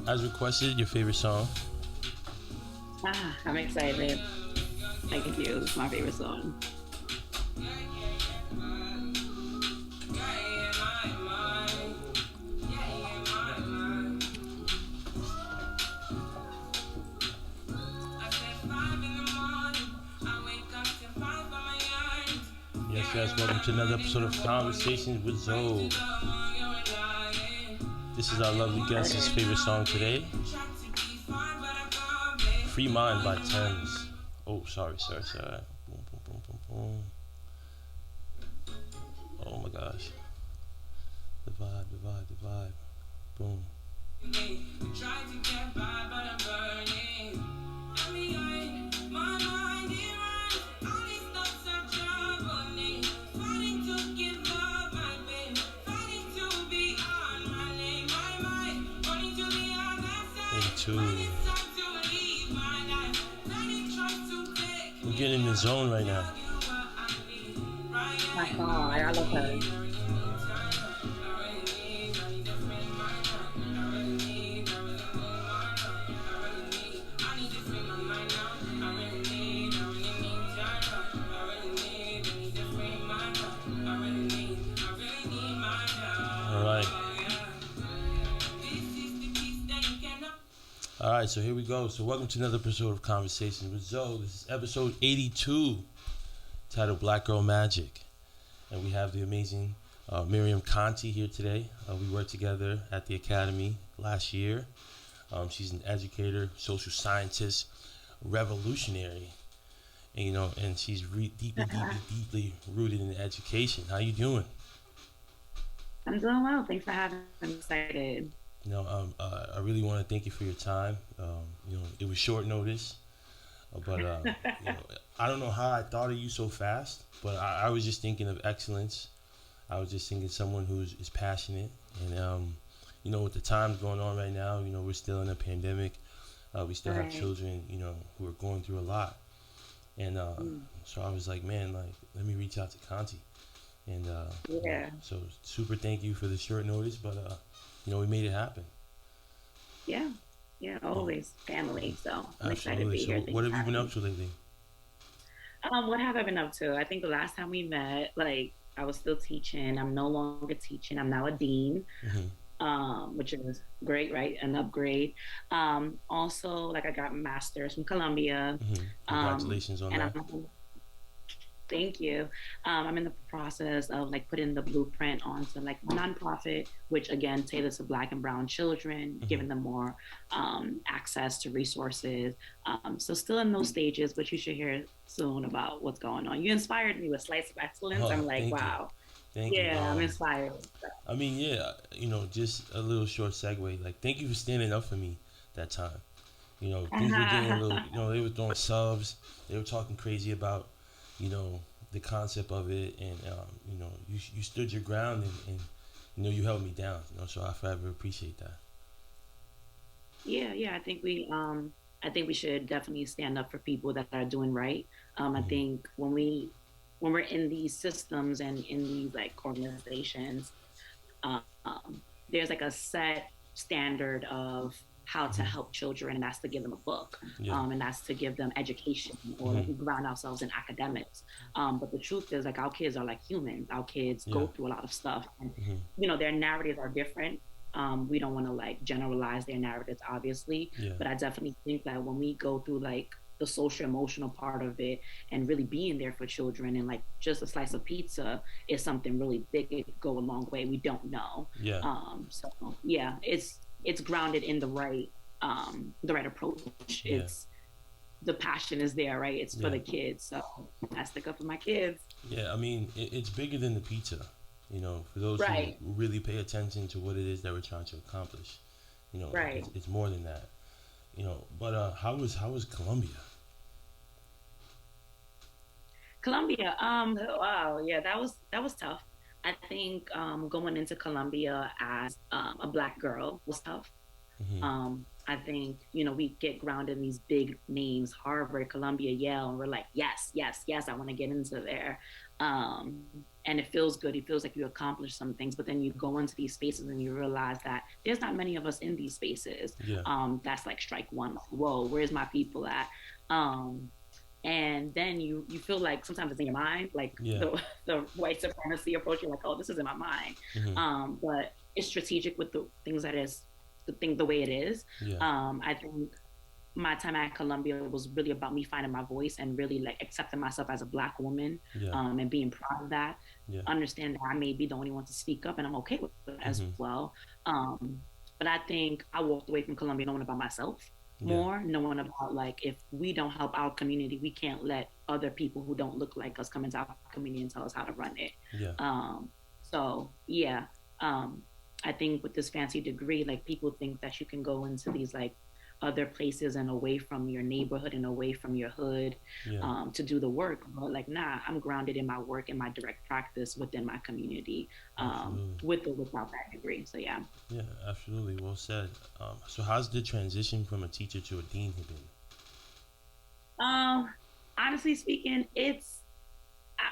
As requested, your favorite song. I'm excited. Thank you. It's my favorite song. Yes, yes. Welcome to another episode of Conversations with Zoe. This is our lovely guest's favorite song today, "Free Mind" by Thames. Oh, sorry. Boom, boom, boom, boom, boom. Oh my gosh. The vibe. Boom. Into we're getting in the zone right now. My God, I love her. All right. All right, so here we go. So welcome to another episode of Conversations with Zoe. This is episode 82, titled Black Girl Magic. And we have the amazing Miriam Conte here today. We worked together at the Academy last year. She's an educator, social scientist, revolutionary, and and she's deeply rooted in education. How you doing? I'm doing well. Thanks for having me. I'm excited. I really want to thank you for your time. It was short notice, but I don't know how I thought of you so fast. But I was just thinking of excellence. I was just thinking someone who is passionate, and with the times going on right now, we're still in a pandemic. We still have Right. children, who are going through a lot, and so I was like, man, like let me reach out to Conti, and Yeah. so super thank you for the short notice, but we made it happen. Yeah. Yeah. Yeah, Always family. So I'm excited to absolutely. be So here. what Thanks have for you been having up me. to lately? What have I been up to? I think the last time we met, like I was still teaching. I'm no longer teaching. I'm now a dean, Hmm. which is great, right? An upgrade. Also, like I got masters from Columbia, Hmm. um, Congratulations on and that. I'm thank you. I'm in the process of like putting the blueprint onto like nonprofit, which again caters to Black and Brown children, Hmm. giving them more access to resources. So still in those stages, but you should hear soon about what's going on. You inspired me with Slice of Excellence. Oh, I'm like, thank you, wow, thank you. yeah, I'm inspired. I mean, yeah, just a little short segue. Like, thank you for standing up for me that time. Things were getting a little. They were throwing subs. They were talking crazy about, you know, the concept of it, and you stood your ground, and you held me down. So I forever appreciate that. Yeah, yeah. I think we should definitely stand up for people that are doing right. I Hmm. think when we're in these systems and in these like organizations, there's like a set standard of how to Hmm. help children, and that's to give them a book, Yeah. and that's to give them education, or like Hmm. we ground ourselves in academics. But the truth is, like our kids are like humans. Our kids Yeah. go through a lot of stuff, and Hmm. their narratives are different. We don't want to like generalize their narratives, obviously, Yeah. but I definitely think that when we go through like the social emotional part of it and really being there for children, and like just a slice of pizza is something really big, it could go a long way. We don't know. Yeah. So yeah, it's grounded in the right approach. Yeah. It's the passion is there, right? It's for Yeah. the kids. So I stick up for my kids. Yeah. I mean, it's bigger than the pizza. For those who Right, really pay attention to what it is that we're trying to accomplish, right. it's more than that. But how was Colombia? Columbia. Wow, yeah, that was tough. I think going into Columbia as a black girl was tough. Hmm. I think, we get grounded in these big names, Harvard, Columbia, Yale, and we're like, yes, yes, yes, I want to get into there. Um, and it feels good. It feels like you accomplished some things, but then you go into these spaces and you realize that there's not many of us in these spaces. Yeah. That's like strike one. Like, whoa, where's my people at? Um, and then you feel like sometimes it's in your mind, like Yeah. the white supremacy approach. You're like, oh, this is in my mind, Hmm. but it's strategic with the things that is the way it is. Yeah. I think my time at Columbia was really about me finding my voice and really like accepting myself as a Black woman, Yeah. and being proud of that. Yeah. Understand that I may be the only one to speak up, and I'm okay with it as Hmm. well. Um, but I think I walked away from Columbia knowing about myself Yeah. more, knowing about like if we don't help our community, we can't let other people who don't look like us come into our community and tell us how to run it. Yeah. So yeah, um, I think with this fancy degree, like people think that you can go into these like other places and away from your neighborhood and away from your hood, Yeah. to do the work. But like, nah, I'm grounded in my work and my direct practice within my community, Absolutely. with or without that degree. So yeah. Yeah. Absolutely. Well said. So, how's the transition from a teacher to a dean been? Um, Honestly speaking,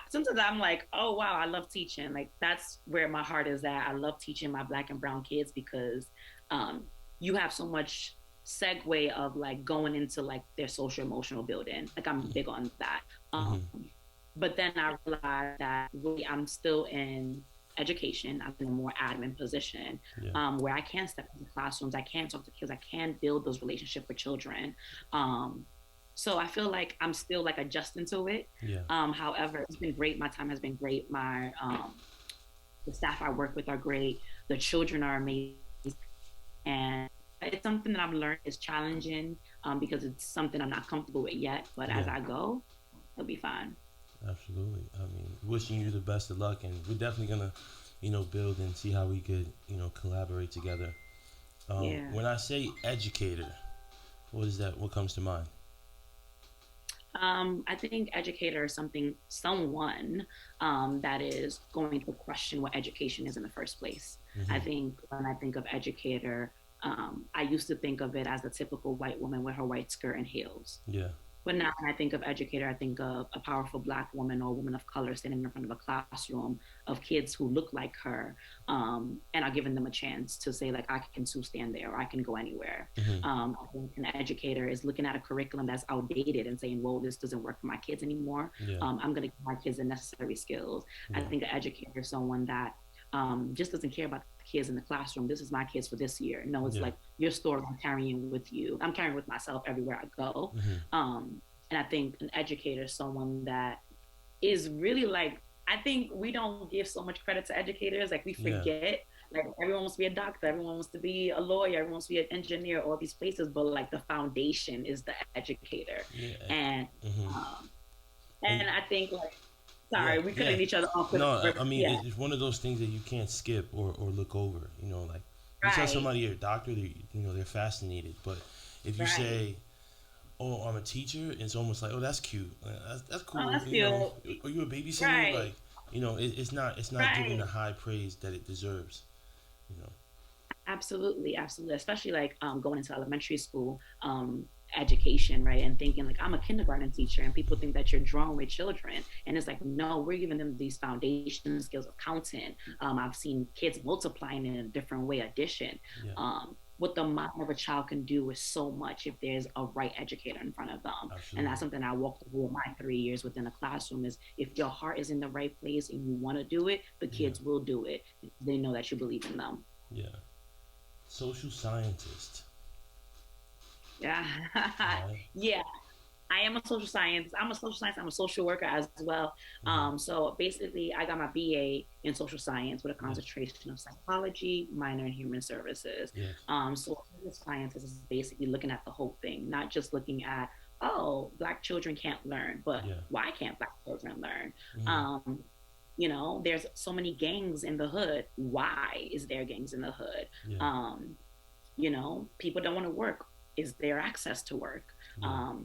sometimes I'm like, oh wow, I love teaching. Like that's where my heart is at. I love teaching my Black and brown kids because um, you have so much segue of like going into like their social emotional building. Like I'm big on that. Mm-hmm. But then I realized that really I'm still in education. I'm in a more admin position, Yeah. where I can step into classrooms, I can talk to kids, I can build those relationships with children. Um, so I feel like I'm still like adjusting to it. Yeah. However, it's been great. My time has been great. My The staff I work with are great. The children are amazing, and it's something that I've learned is challenging, because it's something I'm not comfortable with yet. But as Yeah. I go, it'll be fine. Absolutely. I mean, wishing you the best of luck, and we're definitely gonna, build and see how we could, collaborate together. Yeah. When I say educator, what is that? What comes to mind? I think educator is someone that is going to question what education is in the first place. I Hmm. think when I think of educator, I used to think of it as the typical white woman with her white skirt and heels. Yeah. But now when I think of educator, I think of a powerful Black woman or a woman of color standing in front of a classroom of kids who look like her, and are giving them a chance to say, like, I can too stand there or I can go anywhere. Hmm. I think an educator is looking at a curriculum that's outdated and saying, whoa, this doesn't work for my kids anymore. Yeah. I'm going to give my kids the necessary skills. I Yeah. think an educator is someone that just doesn't care about the kids in the classroom. This is my kids for this year. No, it's Yeah. like your story I'm carrying with you. I'm carrying with myself everywhere I go. Hmm. And I think an educator is someone that is really like, I think we don't give so much credit to educators. Like we Yeah. forget, like everyone wants to be a doctor, everyone wants to be a lawyer, everyone wants to be an engineer, all these places, but like the foundation is the educator. Yeah. And Hmm. um, And and I think like, yeah, sorry, we yeah. cutting each other off. No, I mean Yeah, it's one of those things that you can't skip or look over. Like you tell right, somebody you're a doctor, they're fascinated. But if you right. say, "Oh, I'm a teacher," it's almost like, "Oh, that's cute. That's Oh, cool." that's cute. Are you a babysitter? Right, Like, it's not given the right. high praise that it deserves. You know. Absolutely, absolutely. Especially like going into elementary school education, right? And thinking like I'm a kindergarten teacher, and people think that you're drawing with children, and it's like no, we're giving them these foundation skills of counting. I've seen kids multiplying in a different way, addition. Yeah. What the mind of a child can do is so much if there's a right educator in front of them, and that's Absolutely. something I walked through in my 3 years within a classroom. Is if your heart is in the right place and you want to do it, the Yeah. kids will do it. They know that you believe in them. Yeah. Social scientist. Yeah. Right. Yeah. I am a social science. I'm a social science. I'm a social worker as well. Mm-hmm. So basically, I got my BA in social science with a Yes. concentration of psychology, minor in human services. Yes. So social science is basically looking at the whole thing, not just looking at, oh, Black children can't learn, but Yeah. why can't Black children learn? Mm-hmm. Um, there's so many gangs in the hood. Why is there gangs in the hood? Yeah. Um, People don't want to work. Is there access to work? Yeah.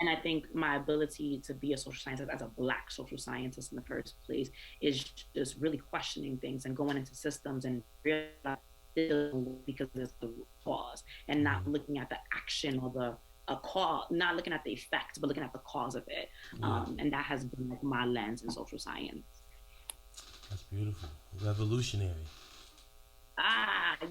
And I think my ability to be a social scientist as a Black social scientist in the first place is just really questioning things and going into systems and realizing because it's the cause, and not Mm-hmm. looking at the action or the a cause, not looking at the effect, but looking at the cause of it. Yeah, And that has been like my lens in social science. that's beautiful. Revolutionary.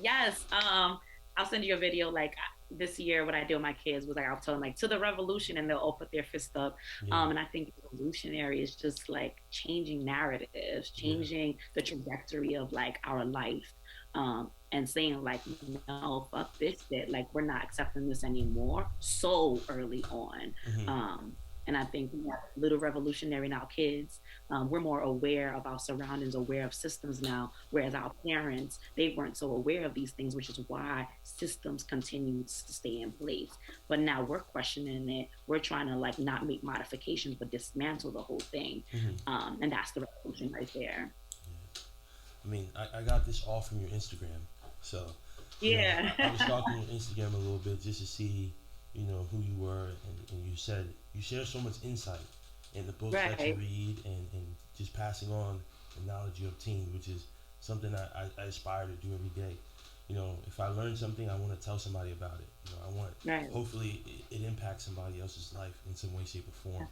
Yes. I'll send you a video like this year. What I do with my kids was like I'll tell them like to the revolution, and they'll all put their fist up. Yeah, And I think revolutionary is just like changing narratives, yeah, changing the trajectory of like our life, and saying like no, fuck this shit. Like we're not accepting this anymore. So early on. mm-hmm. And I think we have a little revolutionary now, kids. We're more aware of our surroundings, aware of systems now, whereas our parents, they weren't so aware of these things, which is why systems continue to stay in place. But now we're questioning it. We're trying to like not make modifications, but dismantle the whole thing. Mm-hmm. And that's the revolution right there. Yeah. I mean, I got this all from your Instagram. So, Yeah. I was stalking your Instagram a little bit just to see, who you were. And you said you share so much insight in the books that you Right. read and just passing on the knowledge you obtain, which is something I aspire to do every day. If I learn something, I want to tell somebody about it. I want, Right. hopefully, it impacts somebody else's life in some way, shape, or form.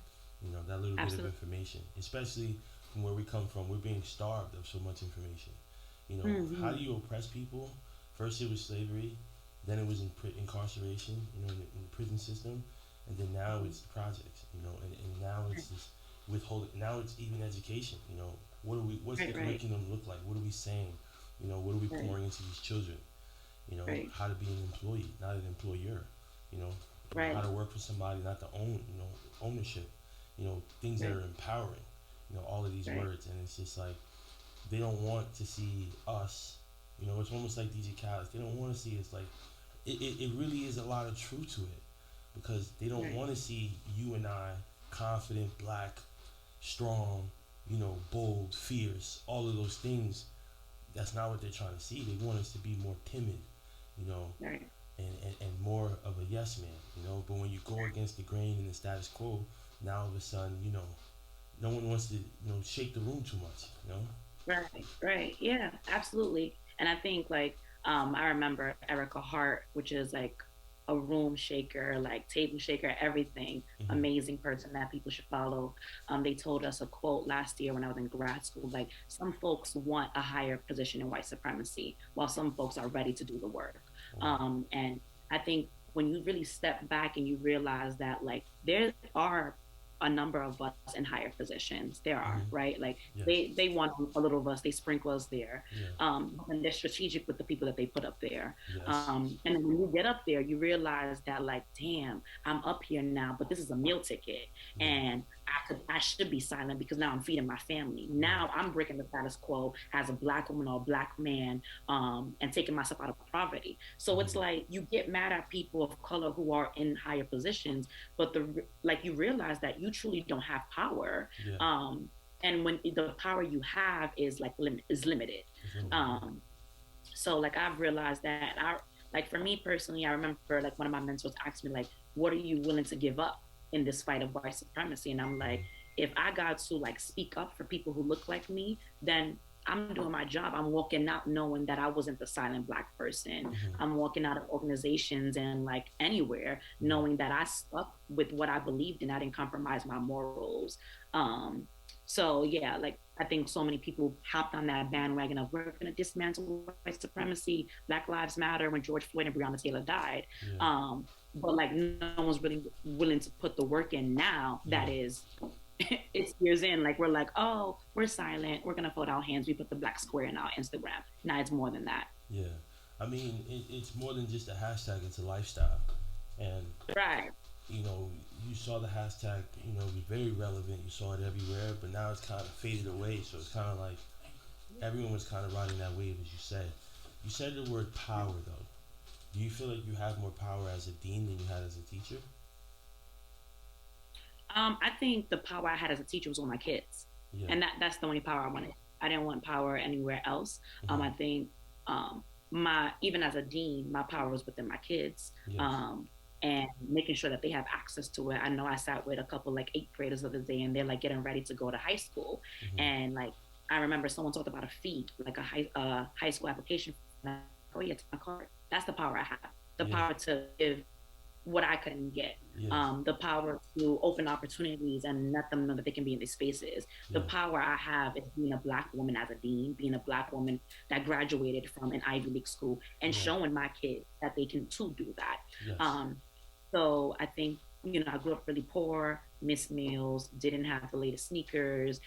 That little bit of Absolutely. information, especially from where we come from, we're being starved of so much information. How Mm-hmm. do you oppress people? First it was slavery, then it was incarceration, in the prison system, and then now it's the projects, and now it's just withholding. Now it's even education. What's the Right. Right. curriculum look like? What are we saying? What are we Right. pouring into these children? Right. How to be an employee, not an employer. How Right. to work for somebody, not to own. Ownership. Things that Right. are empowering. All of these Right. words, and it's just like they don't want to see us. It's almost like DJ Khaled. They don't want to see us like it really is a lot of truth to it because they don't Right. want to see you and I confident, black, strong, bold, fierce, all of those things. That's not what they're trying to see. They want us to be more timid, you know, Right. and more of a yes man, But when you go against the grain and the status quo, now all of a sudden, no one wants to, shake the room too much, Right, right. Yeah, absolutely. And I think like I remember Erica Hart, which is like a room shaker, like table shaker, everything. Mm-hmm. Amazing person that people should follow. They told us a quote last year when I was in grad school, like some folks want a higher position in white supremacy, while some folks are ready to do the work. Wow. And I think when you really step back and you realize that like there are a number of us in higher positions. There are, Mm-hmm. right? Like Yes. they want a little of us, they sprinkle us there. Yeah. And they're strategic with the people that they put up there. Yes. And then when you get up there, you realize that like, damn, I'm up here now, but this is a meal ticket. Yeah. And I should be silent because now I'm feeding my family. Right. Now I'm breaking the status quo as a black woman or a black man, and taking myself out of poverty. So it's Mm-hmm. like you get mad at people of color who are in higher positions, but like you realize that you truly don't have power. Yeah. And when the power you have is like is limited. It's limited. Um, so like I've realized that I like for me personally, I remember like one of my mentors asked me like, "What are you willing to give up in this fight of white supremacy?" And I'm like, Mm-hmm. if I got to like speak up for people who look like me, then I'm doing my job. I'm walking out knowing that I wasn't the silent black person. Mm-hmm. I'm walking out of organizations and like anywhere Yeah. knowing that I stuck with what I believed and I didn't compromise my morals. Um, so yeah, like I think so many people hopped on that bandwagon of we're going to dismantle white supremacy, Black Lives Matter when George Floyd and Breonna Taylor died. Yeah. But like no one's really willing to put the work in now. Yeah. That is, it's years in. Like we're like, oh, we're silent. We're gonna fold our hands. We put the black square in our Instagram. Now it's more than that. Yeah. I mean, it's more than just a hashtag. It's a lifestyle, and Right. you know, you saw the hashtag. It was very relevant. You saw it everywhere, but now it's kind of faded away. So it's kind of like everyone was kind of riding that wave, as you said. You said the word power, though. Do you feel like you have more power as a dean than you had as a teacher? I think the power I had as a teacher was with my kids, Yeah. and that's the only power I wanted. I didn't want power anywhere else. Mm-hmm. I think my even as a dean, my power was within my kids. Yes. And making sure that they have access to it. I know I sat with a couple like eighth graders the other day, and they're like getting ready to go to high school, Mm-hmm. and like I remember someone talked about a fee, like a high school application. And oh yeah, take my card. That's the power I have. The Yeah. power to give what I couldn't get. Yes. The power to open opportunities and let them know that they can be in these spaces. The Yeah. power I have is being a Black woman as a dean, being a Black woman that graduated from an Ivy League school, and Yeah. showing my kids that they can too do that. Yes. Um, so I think, I grew up really poor, missed meals, didn't have the latest sneakers,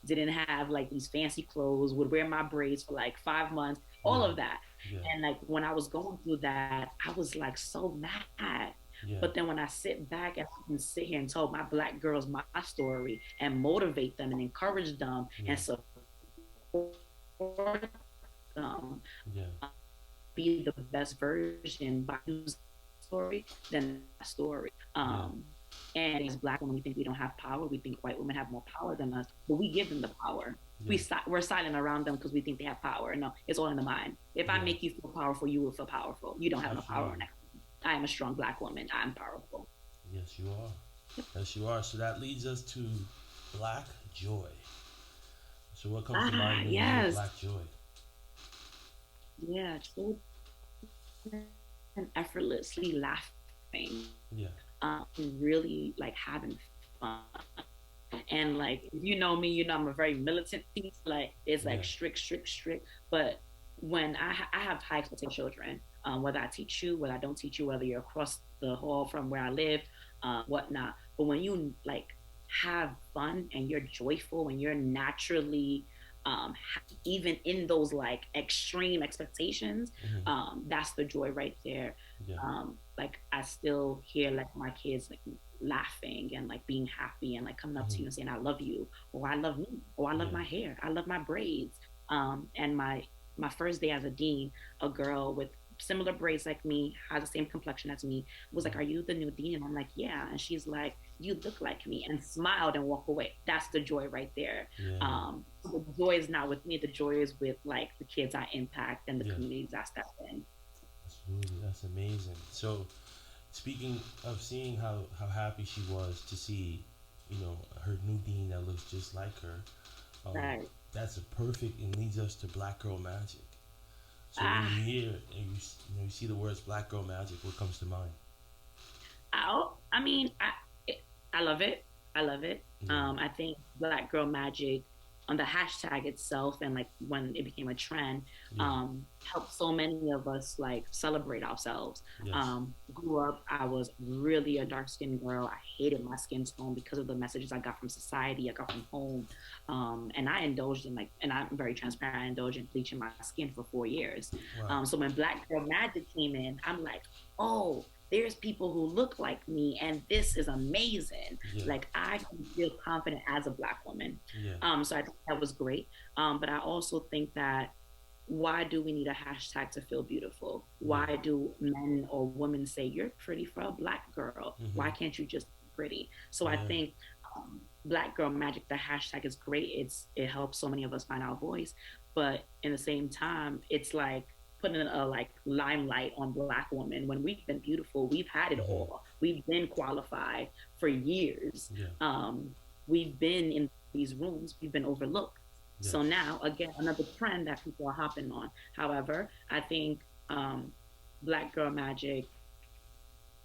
didn't have like these fancy clothes, would wear my braids for like 5 months, all Yeah. of that. Yeah. And like when I was going through that, I was like so mad. Yeah. But then when I sit back and I can sit here and tell my Black girls my story and motivate them and encourage them Yeah. and support them, Yeah. be the best version by using story, then that story. Yeah. And as Black women, we think we don't have power. We think white women have more power than us, but we give them the power. Yeah. We're silent around them because we think they have power. No, it's all in the mind. If I Yeah. make you feel powerful, you will feel powerful. You don't have no power Absolutely. now. I am a strong Black woman. I'm powerful. Yes, you are. Yes, you are. So that leads us to Black joy. So what comes to mind when you hear Yes, Black joy? yeah, children and effortlessly laughing, Yeah. really like having fun. And like, if you know me, I'm a very militant piece. Like, it's like Yeah. strict, strict, strict. But when I have high expectation children, whether I teach you, whether I don't teach you, whether you're across the hall from where I live, whatnot. But when you like have fun and you're joyful and you're naturally, even in those like extreme expectations, Hmm. that's the joy right there. Yeah. Like I still hear like my kids like laughing and like being happy and like coming up to Hmm. you and saying I love you, or I love me, or I love Yeah. my hair, I love my braids. And my first day as a dean, a girl with similar braids like me, has the same complexion as me, was like, "Are you the new dean?" And I'm like, "Yeah." And she's like, "You look like me," and smiled and walk away. That's the joy right there. Yeah. So the joy is not with me. The joy is with like the kids I impact and the Yes. communities I step in. Absolutely. That's amazing. So speaking of seeing how happy she was to see, her new dean that looks just like her, um, Right. that's a perfect and leads us to Black Girl Magic. So when Ah, you hear and you see the words Black Girl Magic, what comes to mind? I mean, I love it. I love it. Yeah. I think Black Girl Magic on the hashtag itself and like when it became a trend, Yeah. helped so many of us like celebrate ourselves. Yes. Grew up, I was really a dark skinned girl. I hated my skin tone because of the messages I got from society, I got from home. And I indulged in like, and I'm very transparent, I indulged in bleaching my skin for 4 years. Wow. So when Black Girl Magic came in, I'm like, oh, there's people who look like me and this is amazing. Yeah. Like I can feel confident as a Black woman. Yeah. So I think that was great. But I also think that why do we need a hashtag to feel beautiful? Yeah. Why do men or women say you're pretty for a Black girl? Mm-hmm. Why can't you just be pretty? So I Yeah. think Black Girl Magic, the hashtag is great. It helps so many of us find our voice, but in the same time, it's like putting a like limelight on Black women when we've been beautiful, we've had it Mm-hmm. all, we've been qualified for years, Yeah. we've been in these rooms, we've been overlooked. So Yes. now again, another trend that people are hopping on. However, I think Black Girl Magic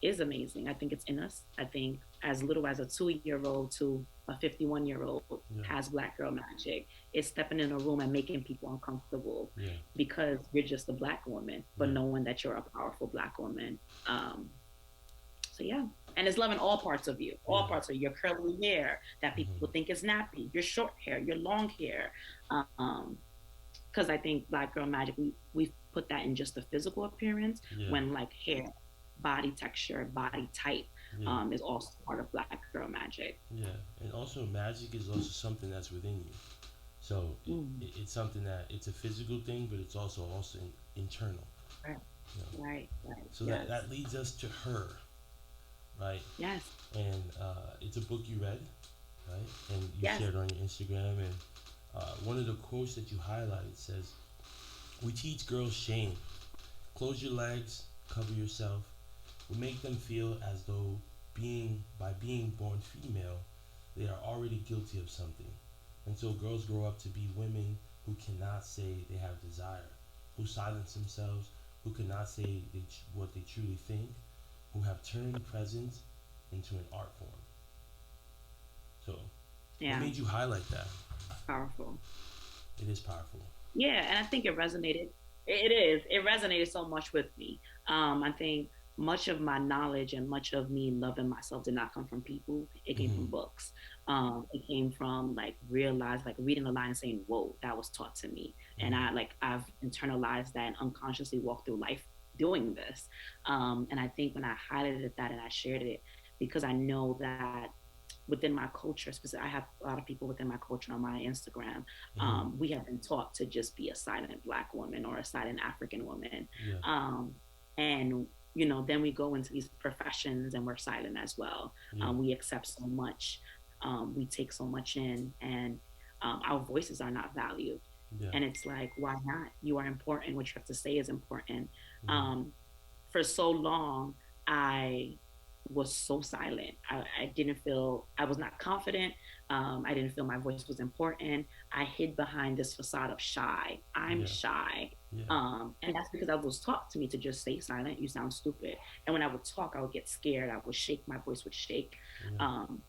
is amazing. I think it's in us. I think as little as a 2-year old to a 51-year-old Yeah. has Black Girl Magic. It's stepping in a room and making people uncomfortable Yeah. because you're just a Black woman, but Yeah. knowing that you're a powerful Black woman. So yeah, and it's loving all parts of you, all Yeah. parts of your curly hair that Mm-hmm. people think is nappy, your short hair, your long hair. Um, because I think Black Girl Magic, we put that in just the physical appearance Yeah. when like hair, body texture, body type, Yeah. is also part of Black Girl Magic. Yeah. And also, magic is also something that's within you. So Mm, it's something that it's a physical thing, but it's also internal. right, You know? right, right. So that Yes, that leads us to her, right? yes, And it's a book you read, right? And you yes. shared on your Instagram. And one of the quotes that you highlighted says, "We teach girls shame. Close your legs, cover yourself. We make them feel as though by being born female, they are already guilty of something. And so girls grow up to be women who cannot say they have desire. who silence themselves, who cannot say what they truly think, who have turned presence into an art form. So, what Yeah, made you highlight that? powerful. It is powerful. Yeah, and I think it resonated. It is. It resonated so much with me. I think much of my knowledge and much of me loving myself did not come from people. It came Mm-hmm. from books. It came from like like reading a line and saying, "Whoa, that was taught to me," and Mm-hmm. I've internalized that and unconsciously walked through life doing this. And I think when I highlighted that and I shared it, because I know that within my culture, specifically, I have a lot of people within my culture on my Instagram. Mm-hmm. We have been taught to just be a silent Black woman or a silent African woman. Yeah. And then we go into these professions and we're silent as well. Yeah. We accept so much, we take so much in, and our voices are not valued. Yeah. And it's like, why not? You are important. What you have to say is important. Mm-hmm. Um, for so long, I was so silent. I didn't feel, I was not confident. I didn't feel my voice was important. I hid behind this facade of shy. I'm Yeah. shy. Yeah. And that's because I was taught to me to just stay silent. You sound stupid. And when I would talk, I would get scared. I would shake. My voice would shake. Yeah. Um,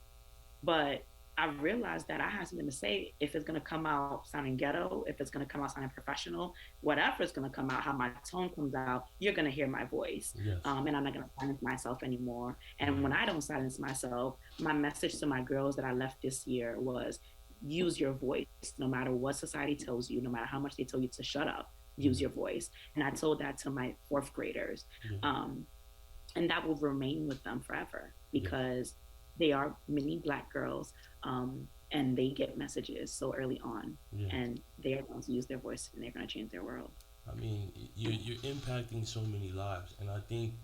but I realized that I had something to say. If it's going to come out sounding ghetto, if it's going to come out sounding professional, whatever is going to come out, how my tone comes out, you're going to hear my voice. Yes. And I'm not going to silence myself anymore. And Mm-hmm. when I don't silence myself, my message to my girls that I left this year was use your voice, no matter what society tells you, no matter how much they tell you to shut up, use Mm-hmm. your voice. And I told that to my fourth graders. Yeah. And that will remain with them forever Yes. because they are many Black girls, and they get messages so early on, Yeah. and they are going to use their voice and they're going to change their world. I mean, you're impacting so many lives, and I think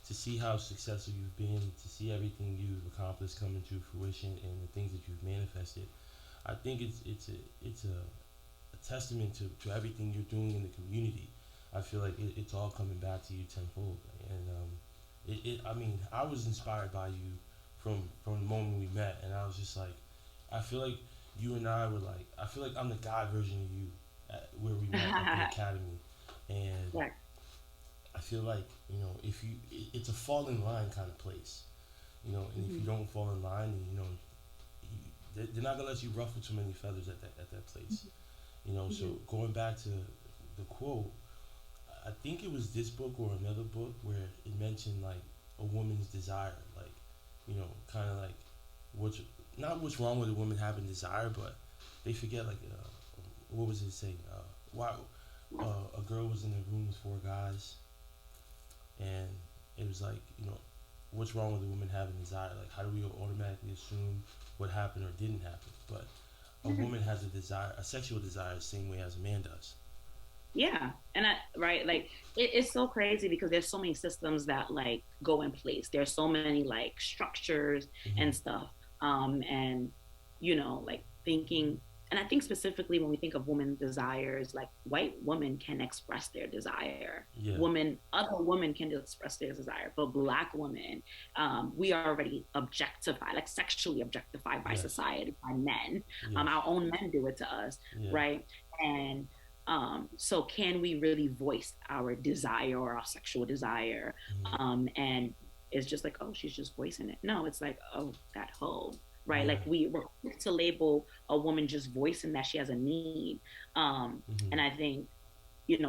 to see how successful you've been, to see everything you've accomplished coming to fruition, and the things that you've manifested, I think it's a testament to everything you're doing in the community. I feel like it's all coming back to you tenfold, and I mean, I was inspired by you from the moment we met, and I was just like, I feel like you and I were like, I feel like I'm the guy version of you where we met at the academy, and Yeah. I feel like if it's a fall in line kind of place, and if you Mm-hmm. don't fall in line, then they're not gonna let you ruffle too many feathers at that place. So Mm-hmm. going back to the quote, I think it was this book or another book where it mentioned like a woman's desire, like kind of like what's not what's wrong with a woman having desire, but they forget like what was it saying? Why a girl was in a room with four guys, and it was like what's wrong with a woman having desire? Like how do we automatically assume what happened or didn't happen? But a Mm-hmm. woman has a desire, a sexual desire, the same way as a man does. Yeah, and right, like it's so crazy because there's so many systems that like go in place. There's so many like structures Hmm. and stuff, and like thinking. And I think specifically when we think of women desires, like white women can express their desire. Yeah. Other women can express their desire, but Black women, we are already objectified, like sexually objectified by Yes. society, by men. Yes. Our own men do it to us, Yeah. right? And so can we really voice our desire or our sexual desire? Hmm. And it's just like, oh, she's just voicing it. No, it's like, oh, that hoe, right? Yeah. Like we're quick to label a woman just voicing that she has a need. Hmm. And I think,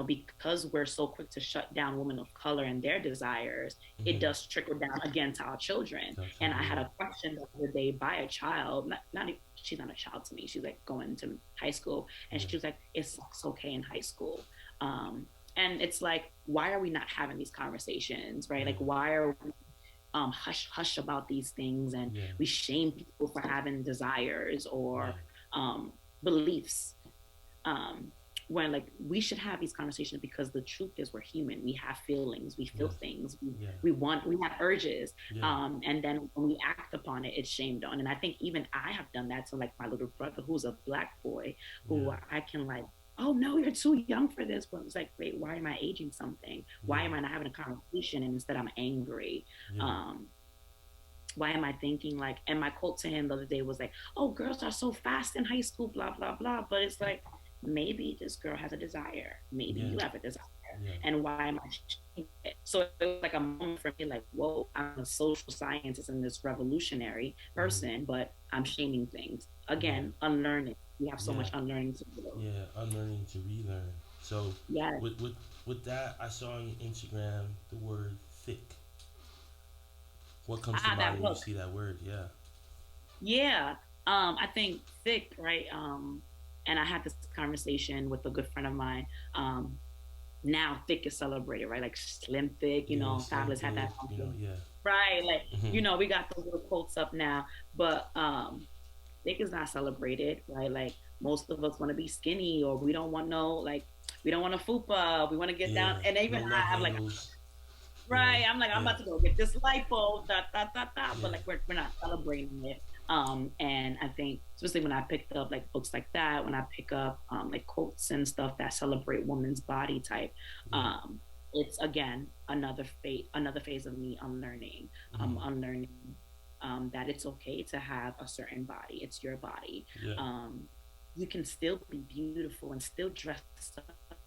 because we're so quick to shut down women of color and their desires, it Hmm. does trickle down again to our children. And I Absolutely. had Yeah. a question the other day by a child, not she's not a child to me. She's like going to high school, and Yeah. she was like, "It's okay in high school." And it's like, why are we not having these conversations, right? Yeah. Like, why are we hush hush about these things, and Yeah. we shame people for having desires Yeah. or beliefs? um, when like we should have these conversations because the truth is we're human. We have feelings, we feel Yes. things, Yeah. we have urges, Yeah. and then when we act upon it, it's shamed on. And I think even I have done that to like my little brother who's a Black boy, who Yeah. I can like, oh no, you're too young for this. But it's like, wait, why am I aging something? Why Yeah. am I not having a conversation? And instead I'm angry. Yeah. um why am I thinking like, and my quote to him the other day was like, oh, girls are so fast in high school, blah blah blah. But it's like, maybe this girl has a desire. Maybe Yeah. you have a desire. Yeah. And why am I changing it? So it was like a moment for me, like, whoa, I'm a social scientist and this revolutionary Hmm. person, but I'm shaming things. Yeah. Again, unlearning. We have so Yeah. much unlearning to do. Yeah. Unlearning to relearn. So Yes. with that, I saw on Instagram the word thick. What comes to Ah, mind that when you book. see that word? Yeah. Yeah. I think thick, right? And I had this conversation with a good friend of mine. Um, Now thick is celebrated, right? Like slim thick, Yeah. Slim Fabulous had thick. that You know. something. Yeah. Right. Like, Hmm. we got those little quotes up now, but thick is not celebrated, right? Like most of us want to be skinny or we don't want no like we don't want to fupa, we want to get Yeah. down. And even No love I have like handles. You know. right, I'm like I'm Yeah. about to go get this lipo, da da da da, Yeah. but like we're not celebrating it. And I think especially when I picked up like books like that, when I pick up like quotes and stuff that celebrate woman's body type, Yeah. it's again another phase of me unlearning, Hmm. unlearning that it's okay to have a certain body. It's your body. Yeah. Um, you can still be beautiful and still dress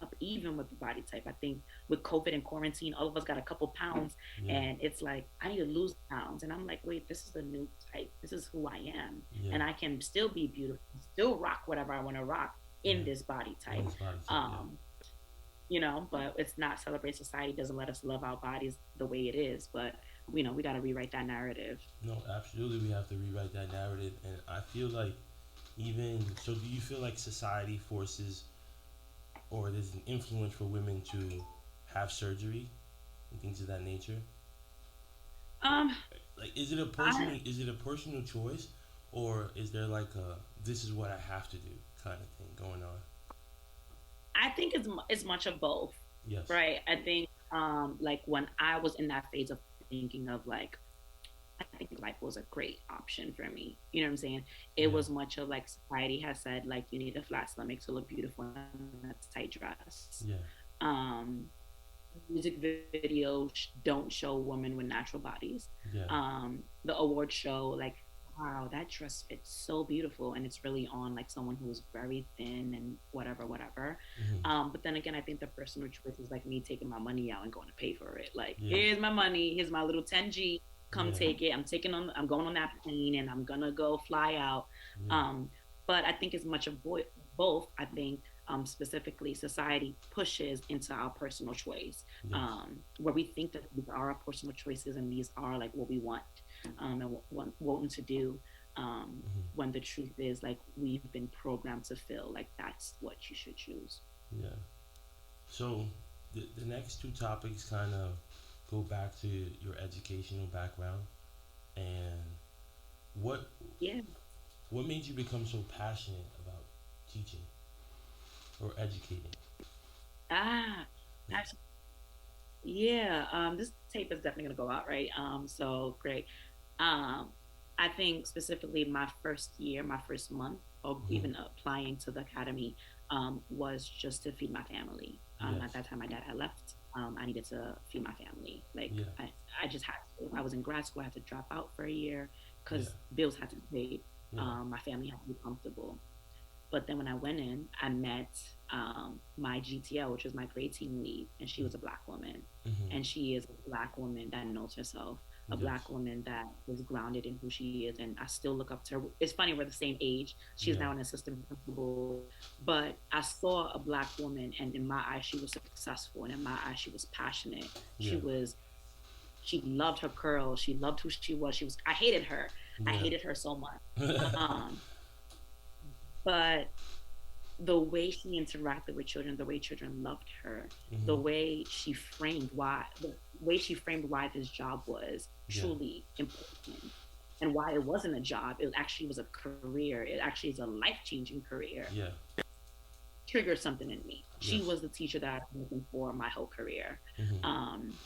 up, even with the body type. I think with COVID and quarantine, all of us got a couple pounds, Yeah. and it's like I need to lose pounds, and I'm like, wait, this is the new type. This is who I am, Yeah. and I can still be beautiful, still rock whatever I want to rock in Yeah. this body In type. this body type. Yeah. Um, but it's not celebrate society doesn't let us love our bodies the way it is, but we got to rewrite that narrative. No, absolutely. We have to rewrite that narrative, and I feel like even so. Do you feel like society forces, or there's an influence for women to have surgery and things of that nature? Um, Like, I is it a personal choice, or is there like a this is what I have to do kind of thing going on? I think it's much of both, Yes. right? I think like when I was in that phase of thinking of like I think life was a great option for me. You know what I'm saying? It Yeah. was much of like society has said like you need a flat stomach to look beautiful in a tight dress. Yeah. Um, Music videos don't show women with natural bodies. Yeah. The award show like wow that dress fits so beautiful and it's really on like someone who's very thin and whatever whatever. Hmm. But then again I think the personal choice is like me taking my money out and going to pay for it, like Yeah. here's my money, here's my little 10G, come Yeah. take it, I'm going on that plane and I'm gonna go fly out. Yeah. um but I think as much of both. I think specifically society pushes into our personal choice, Yes. where we think that these are our personal choices and these are like what we want, and want to do, Hmm. when the truth is like we've been programmed to feel like that's what you should choose. Yeah. So the next two topics kind of go back to your educational background and what Yeah. what made you become so passionate about teaching or educating? Ah, Yeah. actually, yeah. This tape is definitely gonna go out, right? So great. Um, I think specifically my first year, my first month of Hmm. even applying to the academy, was just to feed my family. At Yes. that time, my dad had left. I needed to feed my family. Like Yeah. I just had to. I was in grad school. I had to drop out for a year Yeah. because bills had to be paid. Yeah. My family had to be comfortable. But then when I went in, I met my GTL, which was my grade team lead, and she was a black woman. Hmm. And she is a black woman that knows herself, a black Yes. woman that is grounded in who she is. And I still look up to her. It's funny, we're the same age. She's Yeah. now an assistant principal. But I saw a black woman, and in my eyes, she was successful. And in my eyes, she was passionate. Yeah. She loved her curls. She loved who she was. I hated her. I Yeah. hated her so much. Um, but the way she interacted with children, the way children loved her, Hmm. the way she framed why this job was Yeah. truly important and why it wasn't a job, it actually was a career. It actually is a life changing career. Yeah. Triggered something in me. She Yes. was the teacher that I've been looking for my whole career. Hmm. Um,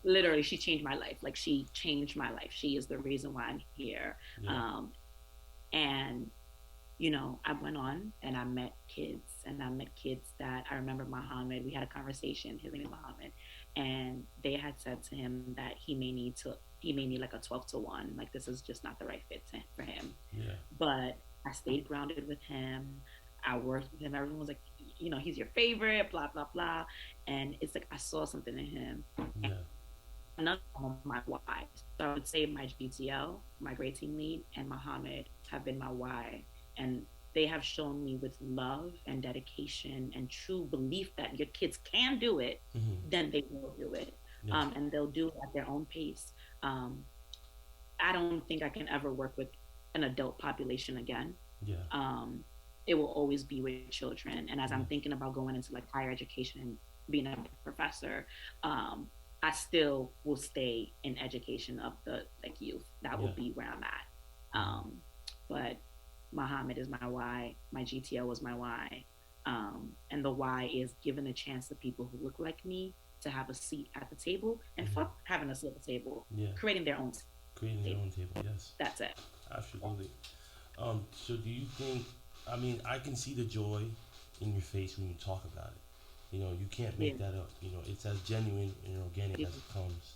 Literally, she changed my life. Like she changed my life. She is the reason why I'm here. Yeah. Um, and I went on and I met kids, and I met kids that I remember Muhammad. We had a conversation. His name is Muhammad, and they had said to him that he may need like a 12-to-1. Like this is just not the right fit for him. Yeah. But I stayed grounded with him. I worked with him. Everyone was like, he's your favorite, blah blah blah. And it's like I saw something in him. And Yeah. another one of my why. So I would say my GTL, my great team lead, and Muhammad have been my why. And they have shown me with love and dedication and true belief that your kids can do it, Mm-hmm. then they will do it. Yeah. And they'll do it at their own pace. Um, I don't think I can ever work with an adult population again. Yeah. Um, it will always be with children. And as I'm Yeah. thinking about going into like higher education and being a professor, um, I still will stay in education of the like youth. That will Yeah. be where I'm at. Mm-hmm. But Muhammad is my why. My GTO was my why. And the why is giving a chance to people who look like me to have a seat at the table and Mm-hmm. fuck having a seat at the table, Yeah. creating their own Creating their table. own table. Yes. That's it. Absolutely. So do you think? I mean, I can see the joy in your face when you talk about it. You can't Yeah. make that up. It's as genuine and organic Yeah. as it comes.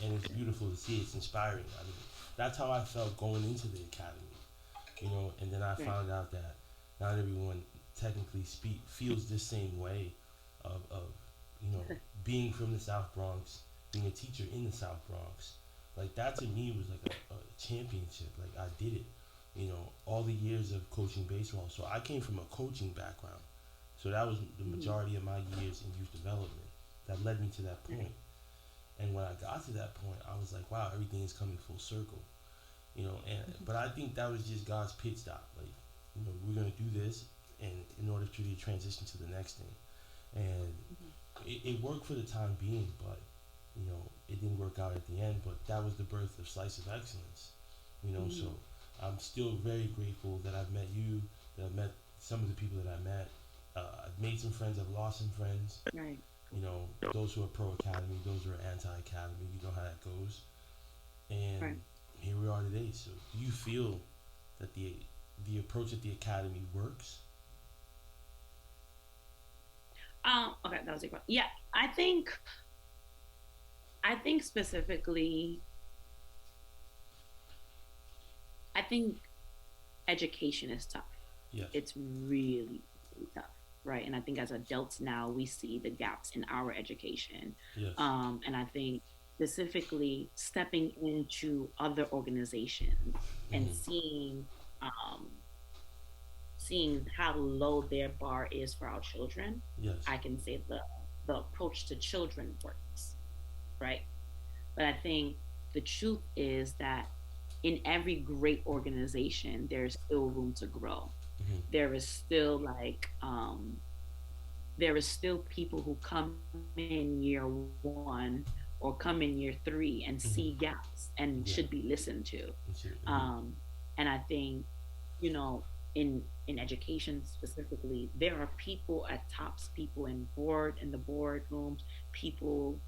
And it's beautiful to see. It's inspiring. I mean, that's how I felt going into the academy. And then I Right. found out that not everyone technically feels the same way of being from the South Bronx, being a teacher in the South Bronx. Like that to me was like a championship. Like I did it. All the years of coaching baseball. So I came from a coaching background. So that was the Mhm. majority of my years in youth development that led me to that point. And when I got to that point, I was like, wow, everything is coming full circle. And but I think that was just God's pit stop. Like, we're gonna do this, and in order to transition to the next thing, and it worked for the time being, but it didn't work out at the end. But that was the birth of Slice of Excellence. So Mhm. I'm still very grateful that I've met you, that I've met some of the people that I met. I've made some friends, I've lost some friends. Right. Those who are pro academy, those who are anti academy. You know how that goes. Right. And here we are today. So, do you feel that the approach at the academy works? Okay, that was a question. Yeah, I think specifically, I think education is tough. Yes. It's really, really tough, right? And I think as adults now, we see the gaps in our education. Yes. And I think specifically stepping into other organizations and Mm-hmm. um, seeing how low their bar is for our children, Yes. I can say the approach to children works, right? But I think the truth is that in every great organization, there's still room to grow. Mm-hmm. There is still there is still people who come in year one or come in year three and Mm-hmm. see gaps and Yeah. should be listened to. Mm-hmm. Um, and I think, you know, in education specifically, there are people at tops, people in the boardrooms, people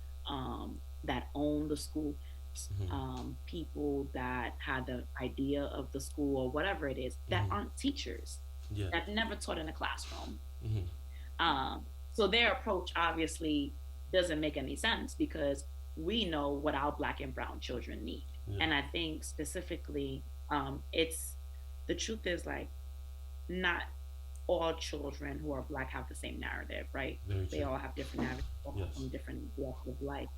that own the school, Mm-hmm. people that had the idea of the school or whatever it is that Mm-hmm. aren't teachers, Yeah. that never taught in a classroom. Mm-hmm. So their approach obviously doesn't make any sense because we know what our black and brown children need. Yeah. And I think specifically, it's the truth is like not all children who are black have the same narrative, right? Very They true. all have different narratives Yes. from different walks of life.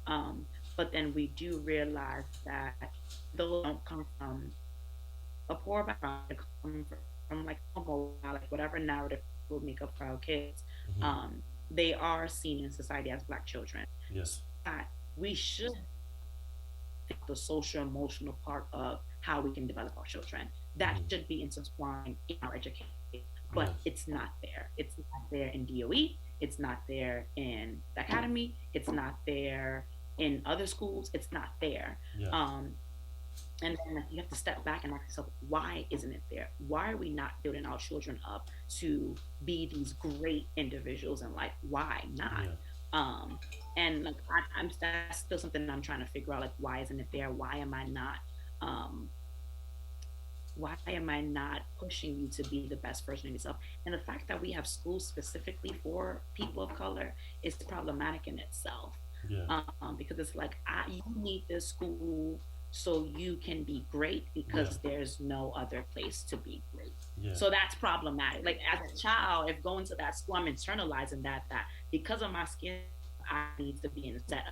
Um, but then we do realize that those don't come from a poor background, they come from like homo, like whatever narrative will make up for our kids. Mm-hmm. They are seen in society as black children. Yes. That we should think the social emotional part of how we can develop our children. That Mm-hmm. should be intertwined in our education, but Yes. it's not there. It's not there in DOE. It's not there in the academy. It's not there in other schools. It's not there. Yes. Um, and then you have to step back and ask yourself, why isn't it there? Why are we not building our children up to be these great individuals in life? Why not? Yeah. Um, and like I'm that's still something I'm trying to figure out. Like, why isn't it there? Um, why am I not pushing you to be the best version of yourself? And the fact that we have schools specifically for people of color is problematic in itself, Yeah. because it's like you need this school so you can be great Yeah. because there's no other place to be great. Yeah. So that's problematic. Like as a child, if going to that school, I'm internalizing that because of my skin, I need to be in a set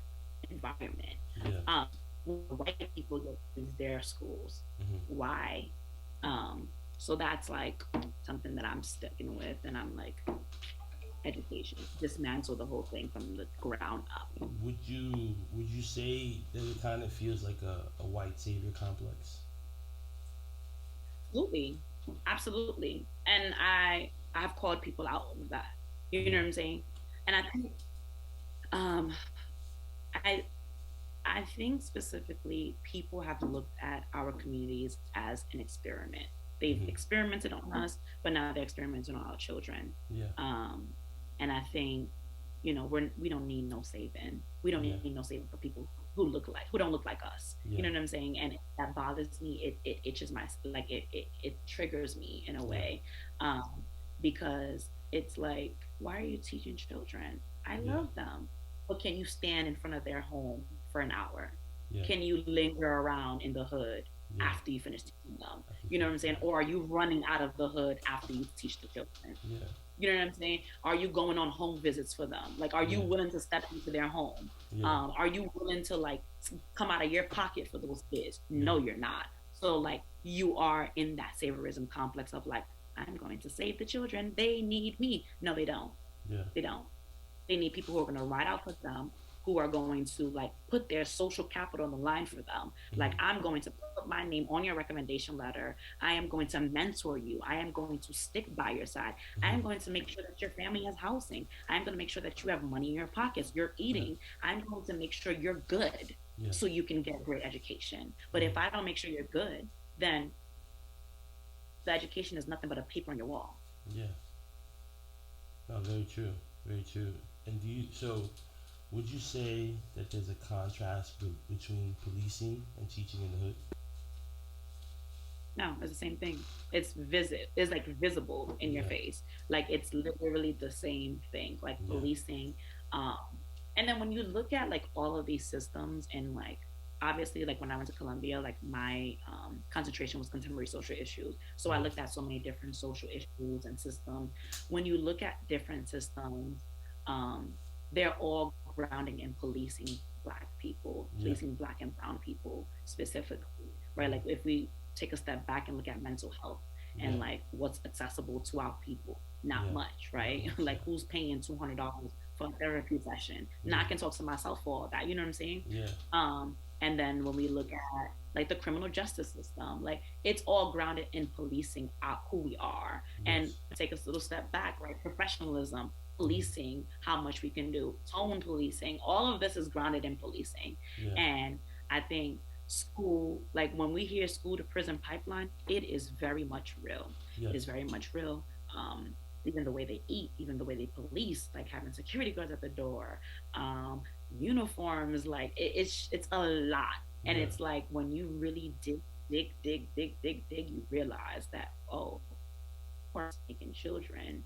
environment. Yeah. Um, white people go to their schools. Hmm. Why? Um, so that's like something that I'm sticking with, and I'm like, education, dismantle the whole thing from the ground up. Would you say that it kind of feels like a white savior complex? Absolutely, absolutely. And I've called people out on that. You know Yeah. what I'm saying? And I think um, I I think specifically people have looked at our communities as an experiment. They've Hmm. experimented on us, but now they're experimenting on our children. Yeah. Um, and I think, we don't need no saving. We don't Yeah. need no saving for people who don't look like us. You Yeah. know what I'm saying? And that bothers me. It itches my like it triggers me in a Yeah. way, because it's like, why are you teaching children? I Yeah. love them, but can you stand in front of their home for an hour? Yeah. Can you linger around in the hood Yeah. after you finish teaching them? I think You know what I'm yeah. saying? Or are you running out of the hood after you teach the children? Yeah. You know what I'm saying? Are you going on home visits for them? Like, are you Yeah. willing to step into their home? Yeah. Are you willing to like come out of your pocket for those kids? Yeah. No, you're not. So like you are in that saviorism complex of like, I'm going to save the children. They need me. No, they don't. Yeah. They don't. They need people who are going to ride out for them, who are going to like put their social capital on the line for them. Like, Hmm. I'm going to put my name on your recommendation letter. I am going to mentor you. I am going to stick by your side. I am Hmm. going to make sure that your family has housing. I'm going to make sure that you have money in your pockets, you're Yeah. eating. I'm going to make sure you're good Yeah. so you can get great education. But if Hmm. I don't make sure you're good, then the education is nothing but a paper on your wall. Yeah. No, very true. Very true. And would you say that there's a contrast between policing and teaching in the hood? No, it's the same thing. It's like visible in your Yeah. face. Like it's literally the same thing. Like Yeah. policing. Um and then when you look at like all of these systems, and like obviously like when I went to Columbia, like my concentration was contemporary social issues. So I Yeah. looked at so many different social issues and systems. When you look at different systems, um, they're all grounding in policing black people, Yeah. policing black and brown people specifically, right? Hmm. Like if we take a step back and look at mental health Yeah. and like what's accessible to our people, not Yeah. much, Not right? much. Like Yeah. who's paying $200 for a therapy session? Now Yeah. I can talk to myself for all that. You know what I'm saying? Yeah. And then when we look at like the criminal justice system, like it's all grounded in policing out who we are. And Yes. take us a little step back, right? Professionalism, Hmm. policing how much we can do, tone policing, all of this is grounded in policing. Yeah. And I think school, like when we hear school to prison pipeline, it is very much real. It is Yes. very much real. Even the way they eat, even the way they police, like having security guards at the door, um, uniforms, like it's a lot. And Yeah. it's like when you really dig, you realize that, oh, you are making children.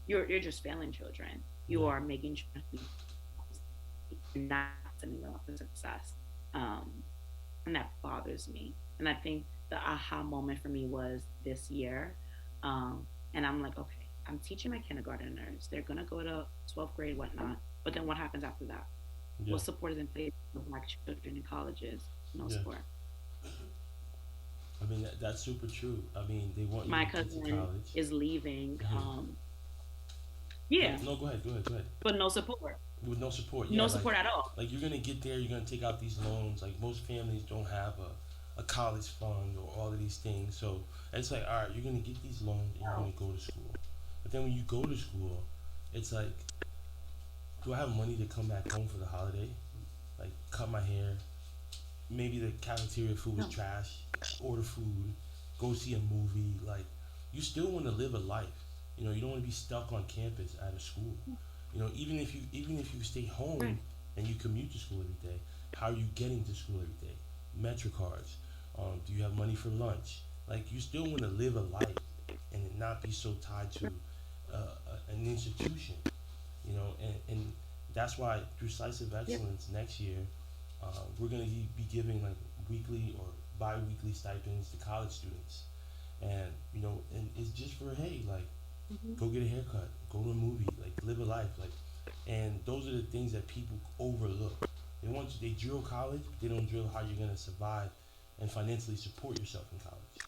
You're just failing children. You Yeah. are making children not setting them up for success. Um, and that bothers me. And I think the aha moment for me was this year. And I'm like, okay, I'm teaching my kindergarteners. They're gonna go to 12th grade, whatnot. But then what happens after that? Yeah. What support is in place for black children in colleges? No Yeah. support. I mean, that's super true. I mean, they want you My to get to cousin college. is leaving. Hmm. No, Yeah, no, go ahead, go ahead, go ahead. but no support. With no support, yeah, No support at all. like you're gonna get there, you're gonna take out these loans. Like most families don't have a college fund or all of these things. So it's like, all right, you're gonna get these loans and you're gonna go to school. But then when you go to school, it's like, do I have money to come back home for the holiday? Like cut my hair. Maybe the cafeteria food is No. trash. Order food. Go see a movie. Like you still want to live a life. You don't want to be stuck on campus at a school. Even if you stay home Right. and you commute to school every day, how are you getting to school every day? Metro cards. Do you have money for lunch? Like you still want to live a life and it not be so tied to an institution. And that's why through Decisive Yep. Excellence next year, we're gonna be giving like weekly or bi-weekly stipends to college students, and and it's just for, hey, like, Mm-hmm. go get a haircut, go to a movie, like live a life, like, and those are the things that people overlook. They drill college, but they don't drill how you're gonna survive and financially support yourself in college.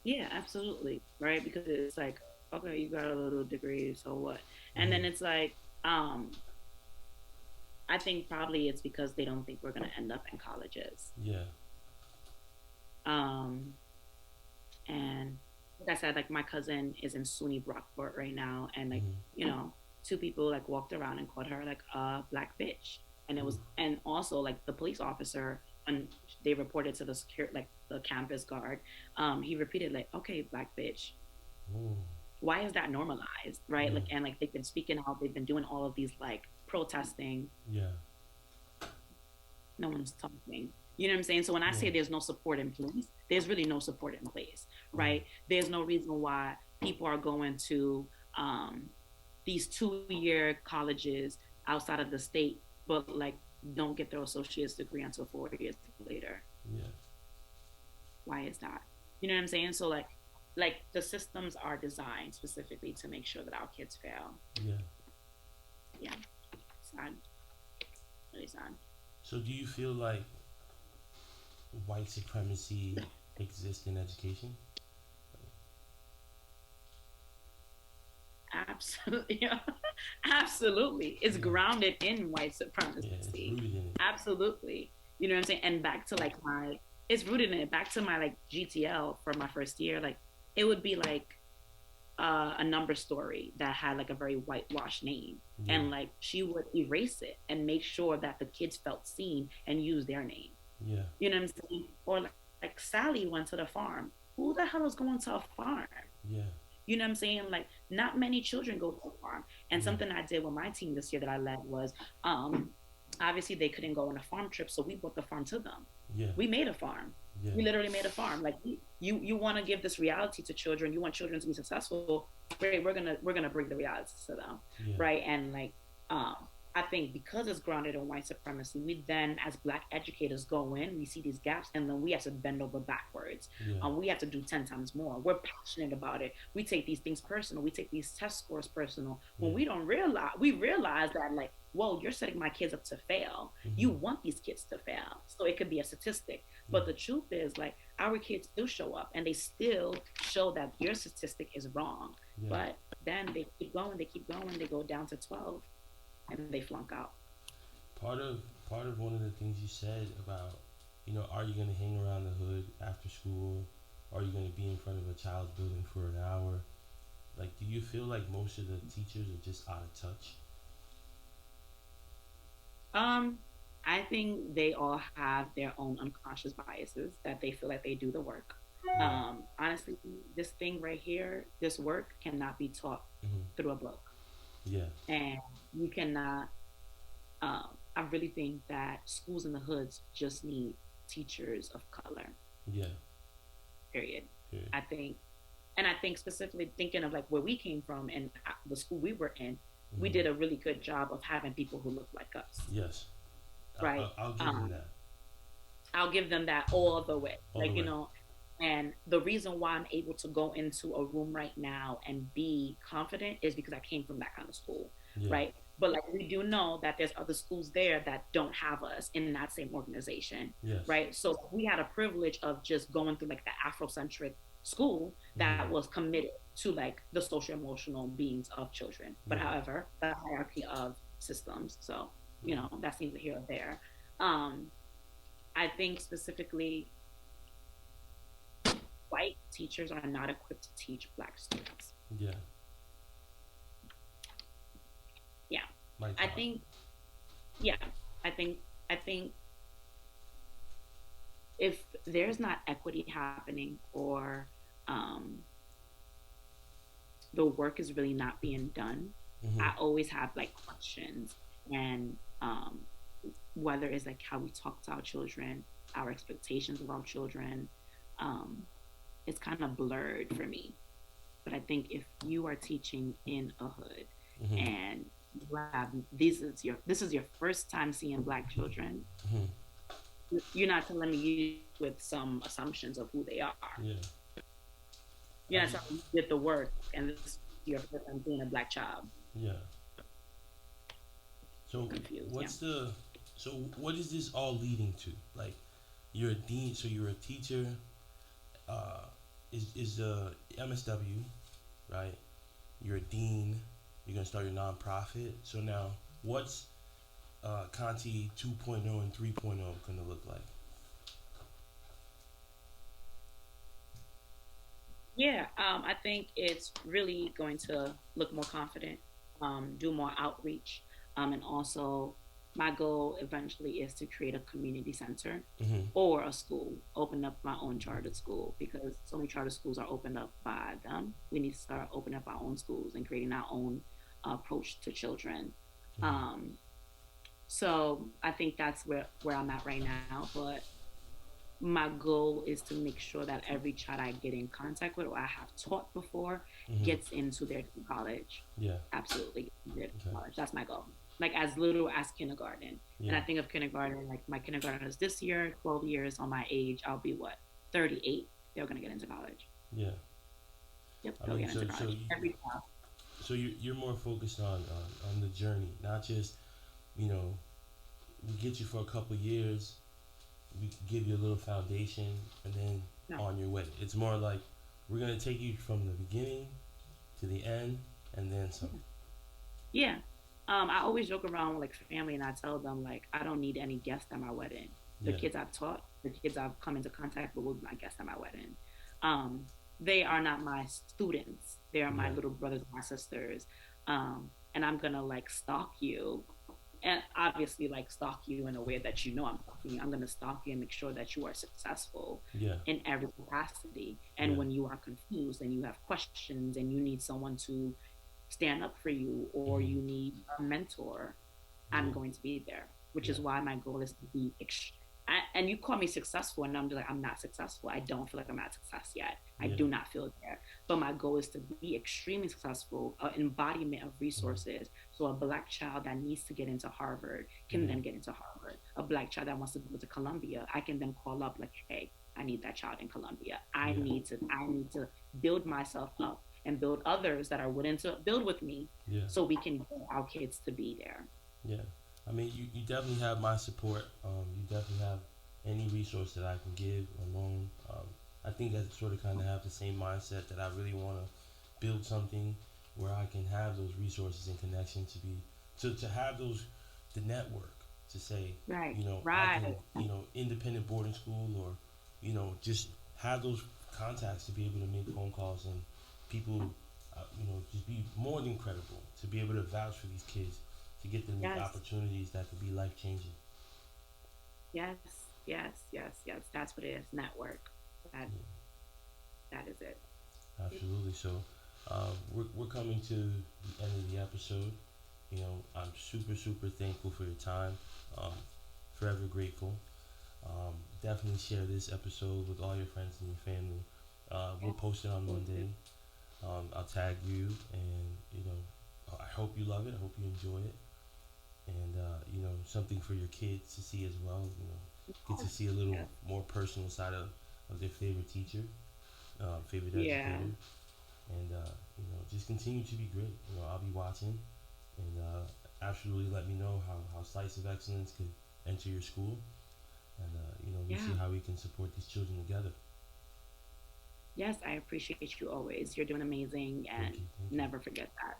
Yeah, absolutely. Right. Because it's like, okay, you got a little degree, so what? And Hmm. then it's like, I think probably it's because they don't think we're going to end up in colleges. Yeah. Um, and like I said, like my cousin is in SUNY Brockport right now, and like, Hmm. you know, two people like walked around and called her like a black bitch. And it was, and also like the police officer, when they reported to the secure, like the campus guard, he repeated like, okay, black bitch. Ooh. Why is that normalized, right? Yeah. Like, and like they've been speaking out, they've been doing all of these like protesting. Yeah. No one's talking. You know what I'm saying? So when I Yeah. say there's no support in place, there's really no support in place, Yeah. right? There's no reason why people are going to these 2 year colleges outside of the state, but like don't get their associate's degree until 4 years later. Yeah. Why is that? You know what I'm saying? So like the systems are designed specifically to make sure that our kids fail. Yeah. Yeah, sad, really sad. So do you feel like white supremacy exists in education? Absolutely, yeah. Absolutely. It's Yeah. grounded in white Yeah, it's supremacy. rooted in it. Absolutely. You know what I'm saying? And back to like my, it's rooted in it. Back to my like GTL for my first year, like it would be like a number story that had like a very whitewashed name. Yeah. And like she would erase it and make sure that the kids felt seen and use their name. Yeah. You know what I'm saying? Or like Sally went to the farm. Who the hell is going to a farm? Yeah. You know what I'm saying? Like, not many children go to a farm. And Yeah. something I did with my team this year that I led was, obviously they couldn't go on a farm trip, so we brought the farm to them. Yeah. We made a farm. Yeah. We literally made a farm. Like, you want to give this reality to children. You want children to be successful. Great, we're gonna bring the reality to them, Yeah. right? And like, um, I think because it's grounded in white supremacy, we then, as Black educators, go in, we see these gaps, and then we have to bend over backwards. Yeah. We have to do 10 times more. We're passionate about it. We take these things personal. We take these test scores personal. When Yeah. we don't realize, we realize that like, whoa, you're setting my kids up to fail. You Mhm. want these kids to fail, so it could be a statistic. Yeah. But the truth is, like, our kids still show up, and they still show that your statistic is wrong. Yeah. But then they keep going, they keep going, they go down to 12, and they flunk out. Part of one of the things you said about, are you gonna hang around the hood after school? Are you gonna be in front of a child's building for an hour? Like, do you feel like most of the teachers are just out of touch? Um, I think they all have their own unconscious biases that they feel like they do the work. Yeah. Honestly, this thing right here, this work cannot be taught Hmm. through a book, Yeah. and you cannot. I really think that schools in the hoods just need teachers of color. Yeah. Period. Yeah. I think, and I think specifically thinking of like where we came from and the school we were in, we Hmm. did a really good job of having people who look like us, Yes. right? I'll give them Um, that. I'll give them that all the way. All the Like, way. and the reason why I'm able to go into a room right now and be confident is because I came from that kind of school, Yeah. right? But like we do know that there's other schools there that don't have us in that same organization, Yes. right? So we had a privilege of just going through like the Afrocentric school that Hmm. was committed to like the social emotional beings of children. But Yeah. however, the hierarchy of systems. So, Yeah. that's neither here or there. Um, I think specifically white teachers are not equipped to teach black students. Yeah. Yeah. My I God. think yeah, I think if there's not equity happening or um the work is really not being done, Hmm. I always have like questions and whether it's like how we talk to our children, our expectations of our children, um, it's kind of blurred for me. But I think if you are teaching in a hood Hmm. and you have this is your first time seeing black children, Hmm. You're not telling me you with some assumptions of who they are. Yeah. You're I not just, telling me you did the work and this is your first time being a black child. yeah. I'm So confused. Yeah. what's the so what is this all leading to? Like you're a dean, so you're a teacher. Uh, is the MSW, right? You're a dean. You're gonna start your nonprofit. So now, what's Conte 2.0 and 3.0 gonna look like? Yeah, I think it's really going to look more confident, do more outreach, and also my goal eventually is to create a community center Mm-hmm. or a school, open up my own charter school because so many charter schools are opened up by them. We need to start opening up our own schools and creating our own approach to children. Mm-hmm. Um, so I think that's where I'm at right now. But my goal is to make sure that every child I get in contact with or I have taught before Mm-hmm. gets into their college. Yeah. Absolutely, their Okay. college. That's my goal. Like as little as kindergarten. And Yeah. I think of kindergarten, like my kindergarten is this year, 12 years on my age. I'll be what, 38? They're going to get into college. Yeah. Yep, I they'll mean, get so into so college. Every child. you're more focused on the journey, not just you know we get you for a couple years, we give you a little foundation, and then No. on your way. It's more like we're gonna take you from the beginning to the end, and then some. Yeah. I always joke around with like family and I tell them like I don't need any guests at my wedding. The Yeah. kids I've taught, the kids I've come into contact with will be my guests at my wedding. Um, they are not my students. They are my Yeah. little brothers and my sisters. And I'm gonna like stalk you and obviously like stalk you in a way that you know I'm stalking you. I'm gonna stalk you and make sure that you are successful Yeah. in every capacity. And Yeah. when you are confused and you have questions and you need someone to stand up for you or Mm-hmm. you need a mentor, I'm Yeah. going to be there. Which Yeah. is why my goal is to be. And you call me successful, and I'm just like I'm not successful. I don't feel like I'm at success yet. I Yeah. do not feel there. But my goal is to be extremely successful, an embodiment of Mm-hmm. resources. So a black child that needs to get into Harvard can Mm-hmm. then get into Harvard. A black child that wants to go to Columbia, I can then call up like, hey, I need that child in Columbia. Yeah. I need to build myself up and build others that are willing to build with me Yeah. so we can get our kids to be there. Yeah. I mean, you definitely have my support. You definitely have any resource that I can give alone. I think I sort of kind of have the same mindset that I really want to build something where I can have those resources and connection to be to have those the network to say Right, I can right. independent boarding school or just have those contacts to be able to make phone calls and people just be more than credible to be able to vouch for these kids to get them the Yes, opportunities that could be life changing. yes, yes, yes, yes. That's what it is. Network. That Yeah, that is it. absolutely. So we're coming to the end of the episode. I'm super thankful for your time. Um, Forever grateful. Definitely share this episode with all your friends and your family. We'll Yeah. post it on Thank you. Monday. I'll tag you, and I hope you love it. I hope you enjoy it, and something for your kids to see as well. Get to see a little Yes. more personal side of their favorite teacher, favorite Yeah. educator, and just continue to be great. I'll be watching, and absolutely let me know how Slice of Excellence could enter your school, and we'll see Yeah. how we can support these children together. Yes, I appreciate you always. You're doing amazing and Thank you, never forget that.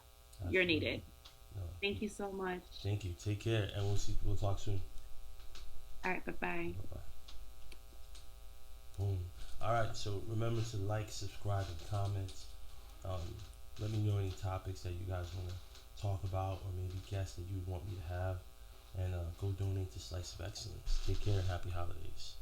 You're absolutely. needed. No, Thank you so much. thank you. Take care, and we'll talk soon. All right, bye bye. Bye bye. Boom. All right. So remember to like, subscribe, and comment. Um, Let me know any topics that you guys want to talk about, or maybe guests that you want me to have, and go donate to Slice of Excellence. Take care and happy holidays.